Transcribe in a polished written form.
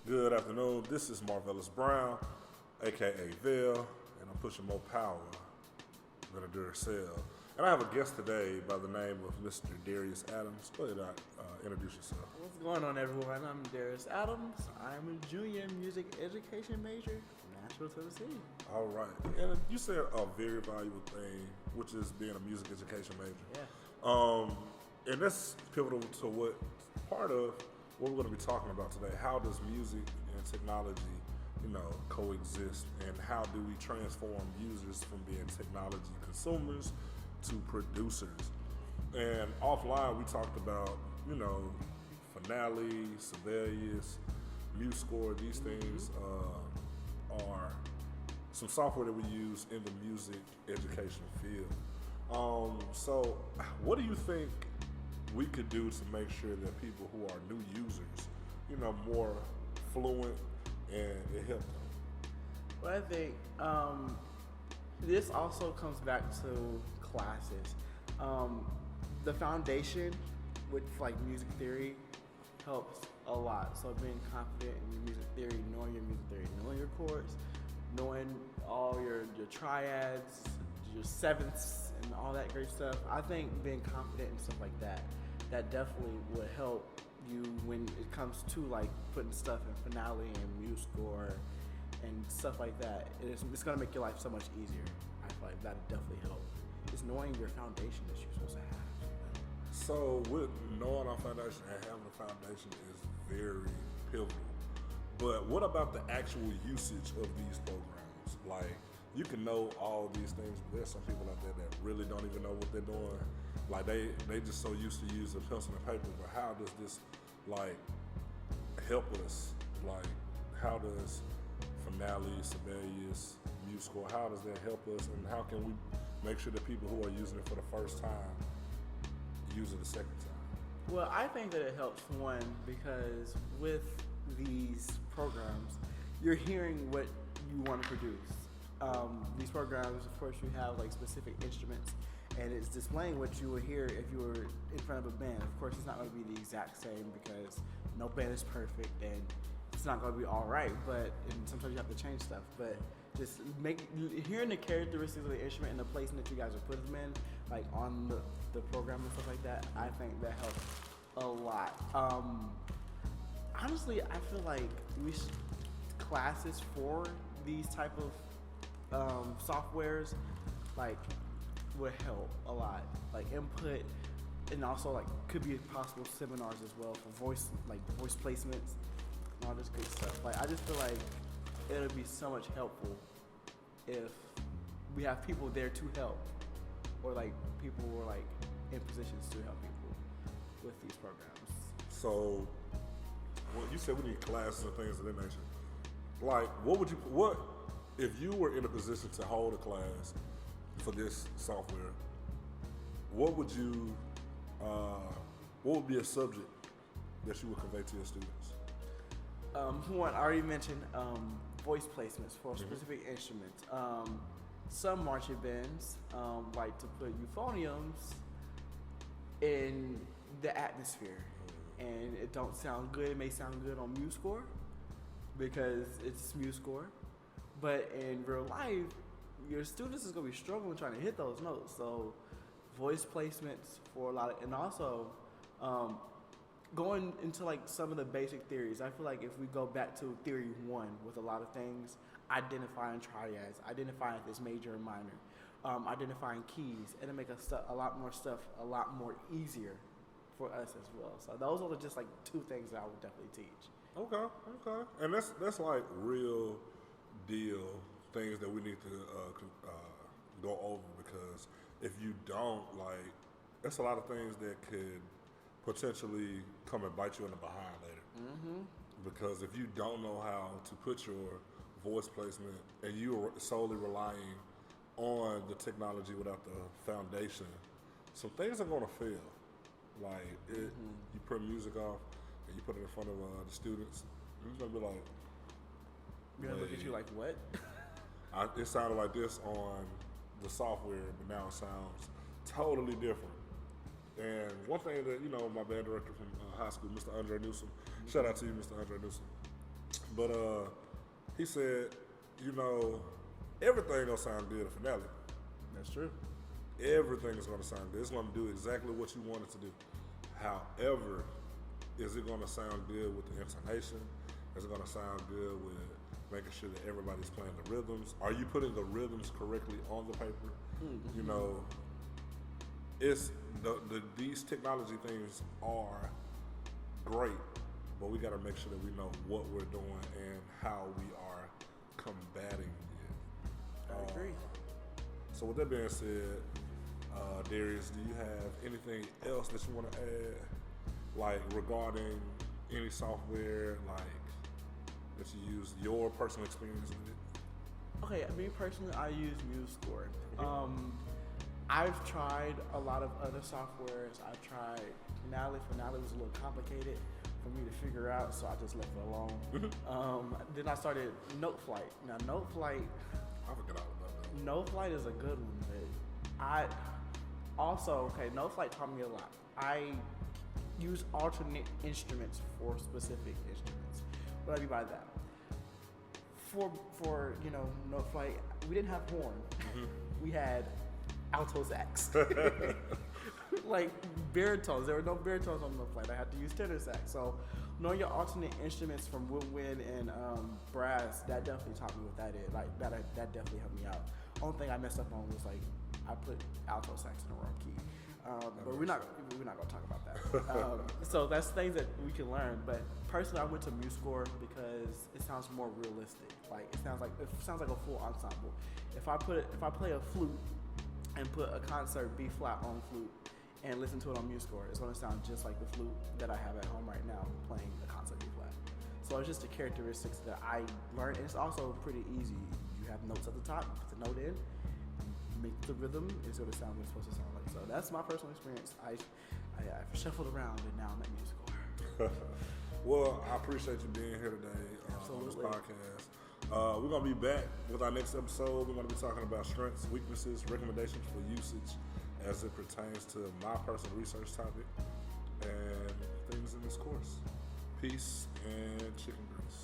Good afternoon. This is Marvelous Brown, aka Vail, and I'm pushing more power than a Duracell. And I have a guest today by the name of Mr. Darius Adams. Go ahead, introduce yourself. What's going on, everyone? I'm Darius Adams. I'm a junior music education major from Nashville, Tennessee. All right. And you said a very valuable thing, which is being a music education major. Yeah. And that's pivotal to what part of what we're going to be talking about today. How does music and technology, coexist, and how do we transform users from being technology consumers to producers? And offline, we talked about, Finale, Sibelius, MuseScore. These things are some software that we use in the music education field. So what do you think we could do to make sure that people who are new users, more fluent and it helps them? Well, I think this also comes back to classes. The foundation with music theory helps a lot. So being confident in your music theory, knowing your music theory, knowing your chords, knowing all your triads, your sevenths, and all that great stuff. I think being confident and stuff like that definitely would help you when it comes to putting stuff in Finale and MuseScore and stuff like that. It's gonna make your life so much easier. I feel like that definitely help. It's knowing your foundation that you're supposed to have. So with knowing our foundation and having a foundation is very pivotal. But what about the actual usage of these programs? You can know all these things, but there's some people out there that really don't even know what they're doing. They just so used to use a pencil and paper, but how does this help us? How does Finale, Sibelius, MuseScore, how does that help us, and how can we make sure that people who are using it for the first time use it the second time? Well, I think that it helps, one, because with these programs, you're hearing what you want to produce. These programs, of course, you have specific instruments, and it's displaying what you would hear if you were in front of a band. Of course, it's not going to be the exact same because no band is perfect, and it's not going to be all right. And sometimes you have to change stuff. But just hearing the characteristics of the instrument and the placement that you guys are putting them in, on the program and stuff like that, I think that helps a lot. Honestly, I feel like classes for these type of softwares would help a lot, input, and also could be possible seminars as well for voice placements and all this good stuff. I just feel like it'll be so much helpful if we have people there to help, or people who are in positions to help people with these programs. So, you said we need classes and things of that nature. What if you were in a position to hold a class for this software? What would be a subject that you would convey to your students? One, I already mentioned voice placements for specific instruments. Some marching bands like to put euphoniums in the atmosphere, and it don't sound good. It may sound good on MuseScore because it's MuseScore, but in real life, your students is gonna be struggling trying to hit those notes. So, voice placements for a lot of, and also going into some of the basic theories. I feel like if we go back to theory 1 with a lot of things, identifying triads, identifying if it's major and minor, identifying keys, and to make a lot more stuff a lot more easier for us as well. So those are just 2 things that I would definitely teach. Okay. And that's real deal things that we need to go over, because if you don't, that's a lot of things that could potentially come and bite you in the behind later. Because if you don't know how to put your voice placement and you're solely relying on the technology without the foundation, some things are going to fail. You put music off and you put it in front of the students, it's going to be They're going to look at you like, what? It sounded like this on the software, but now it sounds totally different. And one thing that, my band director from high school, Mr. Andre Newsom, shout out to you, Mr. Andre Newsom. But he said, you know, everything gonna sound good at finale. That's true. Everything is gonna sound good. It's gonna do exactly what you want it to do. However, is it gonna sound good with the intonation? Is it gonna sound good with making sure that everybody's playing the rhythms? Are you putting the rhythms correctly on the paper? You know, it's these technology things are great, but we got to make sure that we know what we're doing and how we are combating it. I agree. So with that being said, Darius, do you have anything else that you want to add, like regarding any software, like that you use, your personal experience with it? Okay, me personally, I use MuseScore. I've tried a lot of other softwares. I've tried Finale. Finale was a little complicated for me to figure out, so I just left it alone. Then I started Noteflight. Now, Noteflight, I forgot all about that. Noteflight is a good one, but I also, Noteflight taught me a lot. I use alternate instruments for specific instruments. What do I mean by that? For you know, Noteflight, we didn't have horn. We had alto sax. Like baritones. There were no baritones on Noteflight. I had to use tenor sax. So knowing your alternate instruments from woodwind and brass, that definitely taught me what that is. Like that definitely helped me out. Only thing I messed up on was like I put alto sax in the wrong key. But we're not gonna talk about that. So that's things that we can learn. But personally, I went to MuseScore because it sounds more realistic. Like it sounds like a full ensemble. If I play a flute and put a concert B flat on flute and listen to it on MuseScore, it's gonna sound just like the flute that I have at home right now playing a concert B flat. So it's just the characteristics that I learned. And it's also pretty easy. You have notes at the top. You put the note in. Make the rhythm, it's going to sound what it's supposed to sound like. So that's my personal experience. I shuffled around and now I'm at MuseScore. Well, I appreciate you being here today on this podcast. We're going to be back with our next episode. We're going to be talking about strengths, weaknesses, recommendations for usage as it pertains to my personal research topic and things in this course. Peace and chicken grease.